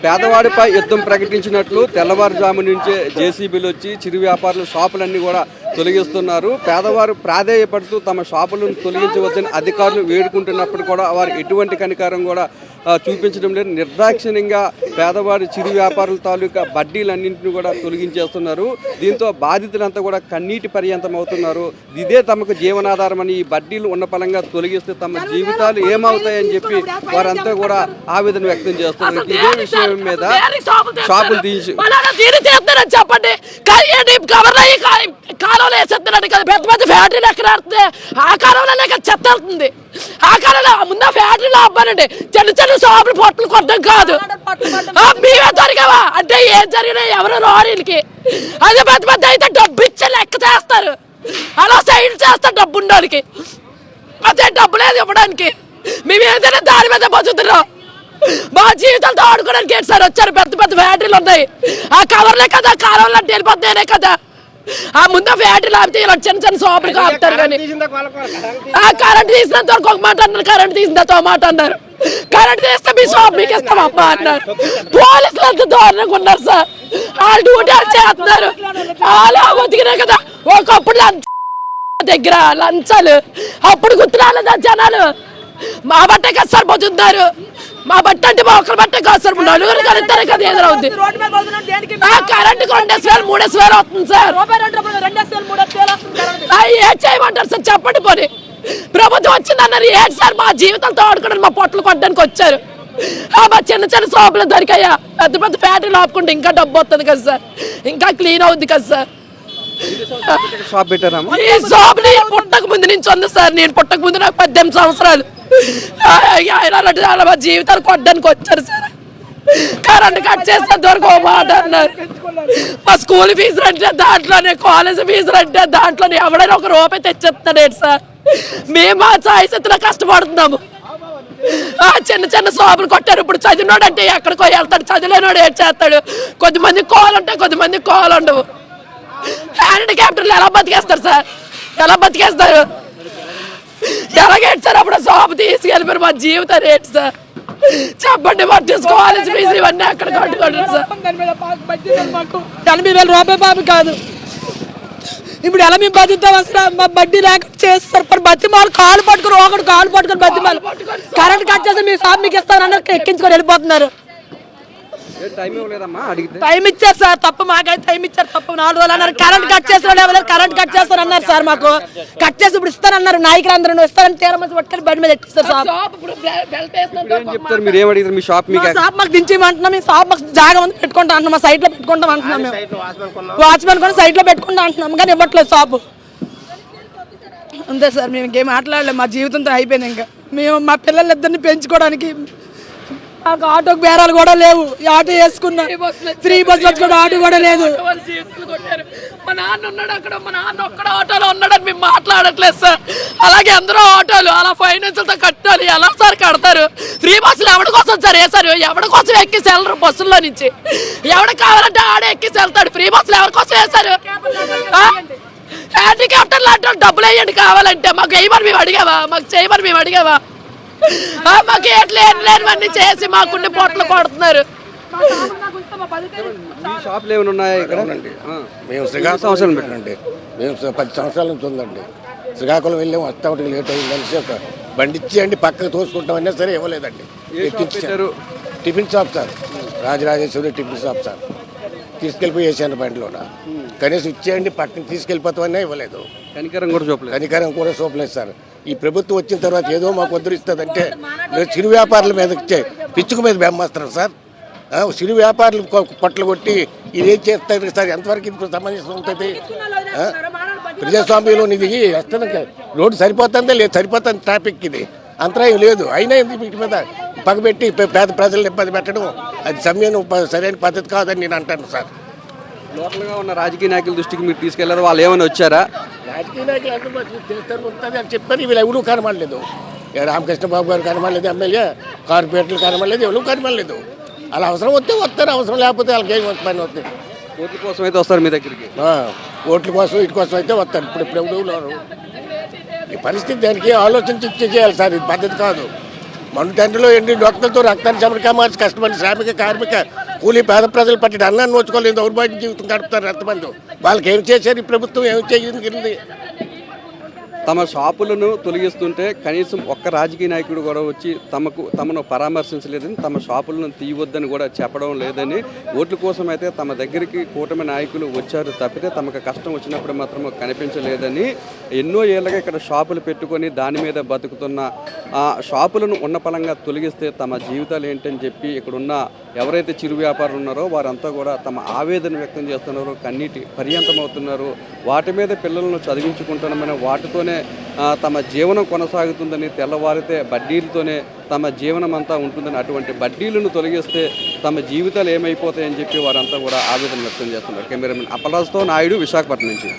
పేదవాడిపై యుద్ధం ప్రకటించినట్లు తెల్లవారుజాము నుంచే జేసీబీలు వచ్చి చిరు వ్యాపారులు షాపులన్నీ కూడా తొలగిస్తున్నారు. పేదవారు ప్రాధేయపడుతూ తమ షాపులను తొలగించవద్దని అధికారులు వేడుకుంటున్నప్పుడు కూడా వారు ఎటువంటి కనికారం కూడా చూపించడం లేదు. నిర్దాక్షిణ్యంగా పేదవారి చిరు వ్యాపారుల తాలూకా బడ్డీలన్నింటినీ కూడా తొలగించేస్తున్నారు. దీంతో బాధితులంతా కూడా కన్నీటి పర్యంతం అవుతున్నారు. ఇదే తమకు జీవనాధారమని ఈ బడ్డీలు ఉన్న పలంగా తొలగిస్తే తమ జీవితాలు ఏమవుతాయని చెప్పి వారంతా కూడా ఆవేదన వ్యక్తం చేస్తున్నారు. ఇదే విషయం మీద షాపులు తీసి చెప్పండి కాలంలో వేసేస్తున్నాడు కదా, పెద్ద పెద్ద ఫ్యాక్టరీలు ఎక్కడ ఆ కాలంలోనే కదా చెత్త వెళ్తుంది. ఆ కాలంలో ముందు ఫ్యాక్టరీలో అవ్వాలండి, చిన్న చిన్న షాపులు పొట్టలు కొట్టడం కాదు. మేమే దొరికావా అంటే ఏం జరిగినా ఎవరు రారీలకి అదే పెద్ద పెద్ద అయితే డబ్బు ఇచ్చే లెక్క చేస్తారు. అలా సైడ్ చేస్తారు డబ్బు ఉండడానికి, అదే డబ్బు లేదు ఇవ్వడానికి. మేము ఏదైనా దాని మీద బతుకుతున్నాం. మా జీవితాలతో ఆడుకోవడానికి ఏంటి సార్ వచ్చారు? పెద్ద పెద్ద ఫ్యాక్టరీలు ఉన్నాయి, ఆ కవర్లే కదా కాలంలో అంటే వెళ్ళిపోతున్నాయనే కదా. ఆ ముందు ఫ్యాక్టరీలు ఆపితే ఇలా చిన్న చిన్న షాపులు ఆపుతారు. కానీ ఆ కరెంట్ తీసినంత వరకు ఒక మాట అన్నారు, కరెంట్ తీసినంత ఒక మాట అన్నారు. కరెంట్ తీస్తే మీ షాప్ మీకు ఇస్తాం అమ్మా అన్నారు. పోలీసులు అంత దారుణంగా ఉన్నారు సార్. వాళ్ళు డ్యూటీ చేస్తున్నారు. అలా బతికినా కదా ఒకప్పుడు దగ్గర లంచాలు, అప్పుడు గుర్తురాలేదా జనాలు? మా బట్టే కదా సార్ బతుకుతున్నారు. మా బట్ట అంటే మా ఒక్కరి బట్టే కాదు సార్, నలుగురు కలిస్తారే కదా ఎదురవుద్ది. కరెంటు 2,000 3,000 అవుతుంది సార్. ఏం చేయమంటారు సార్ చెప్పండి? పోనీ ప్రభుత్వం వచ్చిందన్నారు ఏంటి సార్? మా జీవితాలతో ఆడుకోవడానికి మా పొట్టలు కొట్టడానికి వచ్చారు. మా చిన్న చిన్న షాపులు దొరికాయా? పెద్ద పెద్ద ఫ్యాక్టరీలు ఆపుకుంటే ఇంకా డబ్బు వస్తుంది కదా సార్, ఇంకా క్లీన్ అవుద్ది కదా సార్. షాప్ పెట్టారా? ఈ షాప్ పుట్టక ముందు నుంచి ఉంది సార్. నేను పుట్టక ముందు నాకు 18 సంవత్సరాలు. మా జీవితాలు కొట్టడానికి వచ్చారు సార్. కరెంట్ కట్ చేస్తే దొరకు మాట అన్నారు. మా స్కూల్ ఫీజులు అంటే దాంట్లోనే, కాలేజ్ ఫీజులు అంటే దాంట్లోనే. ఎవడైనా ఒక రూపాయి తెచ్చేస్తున్నాడు సార్. మేము మా సాయశక్తిలో కష్టపడుతున్నాము. చిన్న చిన్న షాపులు కొట్టారు. ఇప్పుడు చదివినోడు అంటే ఎక్కడికో వెళ్తాడు, చదివిలేనోడు ఏం చేస్తాడు? కొద్దిమంది కాలు ఉంటాయి, కొద్దిమంది కాలు ఉండవు. హ్యాండిక్యాప్టర్లు ఎలా బతికేస్తారు సార్? ఎలా బతికేస్తారు? ఎలాగేంటి సార్? అప్పుడు షాపు తీసుకెళ్ళిపోయారు. మా జీవితం ఏంటి సార్ చెప్పండి? మరి కాలేజ్ ఫీజు ఇవన్నీ అక్కడ కట్టుకుంటారు సార్. 80,000 రూపాయలు బాబు కాదు. ఇప్పుడు ఎలా మేము బతుకుతాం అసలు? మా బడ్డీ లేకుండా చేస్తారు. బతి మాలు కాలు పట్టుకుని ఒకడు కాలు పట్టుకుని బతి మాలు కరెంట్ కట్ చేస్తే మీ షాప్ మీకు ఇస్తారన్నారు, ఎక్కించుకొని వెళ్ళిపోతున్నారు. టైం ఇచ్చారు సార్, తప్పు మాకైతే టైం ఇచ్చారు. తప్పు 4 రోజులు అన్నారు. కరెంట్ కట్ చేస్తారు, కరెంట్ కట్ చేస్తారు అన్నారు సార్. మాకు కట్ చేసి ఇప్పుడు ఇస్తారన్నారు. నాయకులు అందరూ ఇస్తారని తీర మంది పట్టుకొని బండి మీద ఎట్టిస్తారు సార్. షాప్ మాకు దించేయమంటున్నాం. మీ షాప్ మాకు జాగా ఉంది పెట్టుకుంటా అంటున్నాం, మా సైట్ లో పెట్టుకుంటాం అంటున్నాం. మేము వాచ్మెన్ కూడా సైట్ లో పెట్టుకుంటా అంటున్నాం, కానీ ఇవ్వట్లేదు షాపు. అంతే సార్, మేము ఇంకేం మాట్లాడలేము. మా జీవితంతో అయిపోయింది. ఇంకా మేము మా పిల్లలిద్దరిని పెంచుకోవడానికి మాకు ఆటోకి బేరాలు కూడా లేవు. ఈ ఆటో వేసుకున్నాం, ఫ్రీ బస్సులు వచ్చుకోవడం ఆటో కూడా లేదు. మా నాన్న ఉన్నాడు అక్కడ, మా నాన్న ఒక్కడ ఆటోలో ఉన్నాడని మేము మాట్లాడట్లేదు సార్. అలాగే అందరూ ఆటోలు అలా ఫైనాన్షియల్తో కట్టాలి. ఎలా సార్ కడతారు? ఫ్రీ బస్సులు ఎవరి కోసం సార్ వేసారు? ఎవరి కోసం ఎక్కిసి వెళ్ళరు? బస్సుల్లో నుంచి ఎవరికి కావాలంటే ఆడే ఎక్కిసి వెళ్తాడు. ఫ్రీ బస్సులు ఎవరి కోసం వేశారు? హ్యాండిక్యాప్టర్లు అంటే డబ్బులు వేయండి కావాలంటే. మాకు వేయమని మేము అడిగావా? మాకు చేయమని మేము అడిగావా? మాకు ఎట్లేనివన్నీ చేసి మాకుండి పొట్టలు కొడుతున్నారు. మేము శ్రీకాకుళం పెట్టండి. మేము 10 సంవత్సరాల నుంచి ఉందండి. శ్రీకాకుళం వెళ్ళాము, వస్తా ఒకటి లేట్ అయిందని ఒక బండి ఇచ్చేయండి పక్కకు తోసుకుంటామన్నా సరే ఇవ్వలేదండి. ఎక్కించారు. Tiffin shop sir, Rajarajeshwari tiffin shop sir. తీసుకెళ్ళిపోయి వేసాను బండిలో. కనీసం ఇచ్చేయండి పక్కన తీసుకెళ్ళిపోతామన్నా ఇవ్వలేదు. కనికరం కూడా చూపలేదు సార్. ఈ ప్రభుత్వం వచ్చిన తర్వాత ఏదో మాకు వదిలిస్తుందంటే చిరు వ్యాపారుల మీద పిచ్చుకు మీద బెమ్మేస్తారు సార్. చిరు వ్యాపారులు పొట్టలు కొట్టి ఇదేం చేస్తారు సార్? ఎంతవరకు ఇప్పుడు సమంజసం ఉంటుంది? ప్రజాస్వామ్యంలో ఇది వస్తుంది. రోడ్డు సరిపోతుందా లేదు? సరిపోతుంది. ట్రాఫిక్ ఇది అంతరాయం లేదు. అయినా వీటి మీద పగబెట్టి పేద ప్రజలను ఇబ్బంది పెట్టడం అది సమయం సరైన పద్ధతి కాదని నేను అంటాను సార్. లోకల్గా ఉన్న రాజకీయ నాయకుల దృష్టికి మీరు తీసుకెళ్లారు, వాళ్ళు ఏమైనా వచ్చారా? రాజకీయ నాయకులు అందరూ చేస్తారు ఉంటుంది అని చెప్పని వీళ్ళు ఎవరు కనబడలేదు. రామకృష్ణ బాబు గారు కనబడలేదు, ఎమ్మెల్యే కార్పొరేటర్లు కనబడలేదు, ఎవరు కనబడలేదు. అలా అవసరం వస్తే వస్తారు, అవసరం లేకపోతే వాళ్ళకి ఏం పని వస్తుంది. ఓట్ల కోసం అయితే వస్తారు మీ దగ్గరికి. ఓట్ల కోసం ఇటు కోసం అయితే వస్తారు. ఇప్పుడు ఎవరు ఈ పరిస్థితి దానికి ఆలోచించి చేయాలి సార్. ఇది పద్ధతి కాదు. మండుటెండలో ఎండి డొక్కలతో రక్తాన్ని చెమటగా మార్చి కష్టపడి శ్రామిక కార్మిక కూలీ పేద ప్రజలు పట్టిన అన్నాన్ని నోచుకోలేదు దౌర్భాగ్య జీవితం గడుపుతారు ఎంతమంది. వాళ్ళకి ఏం చేశారు ఈ ప్రభుత్వం, ఏం చేయింది? తమ షాపులను తొలగిస్తుంటే కనీసం ఒక్క రాజకీయ నాయకుడు కూడా వచ్చి తమను పరామర్శించలేదని, తమ షాపులను తీయవద్దని కూడా చెప్పడం లేదని, ఓట్ల కోసం అయితే తమ దగ్గరికి కూటమి నాయకులు వచ్చారు తప్పితే తమకు కష్టం వచ్చినప్పుడు మాత్రం కనిపించలేదని, ఎన్నో ఏళ్ళగా ఇక్కడ షాపులు పెట్టుకొని దాని మీద బతుకుతున్న ఆ షాపులను ఉన్న పలంగా తొలగిస్తే తమ జీవితాలు ఏంటని చెప్పి ఇక్కడున్న ఎవరైతే చిరు వ్యాపారులు ఉన్నారో వారంతా కూడా తమ ఆవేదన వ్యక్తం చేస్తున్నారు, కన్నీటి పర్యంతమవుతున్నారు. వాటి మీద పిల్లలను చదివించుకుంటున్నామని, వాటితోనే తమ జీవనం కొనసాగుతుందని, తెల్లవారితే బడ్డీలతోనే తమ జీవనం అంతా ఉంటుందని, అటువంటి బడ్డీలను తొలగిస్తే తమ జీవితాలు ఏమైపోతాయని చెప్పి వారంతా కూడా ఆవేదన వ్యక్తం చేస్తున్నారు. కెమెరామెన్ అప్పలరాజుతో నాయుడు, విశాఖపట్నం నుంచి.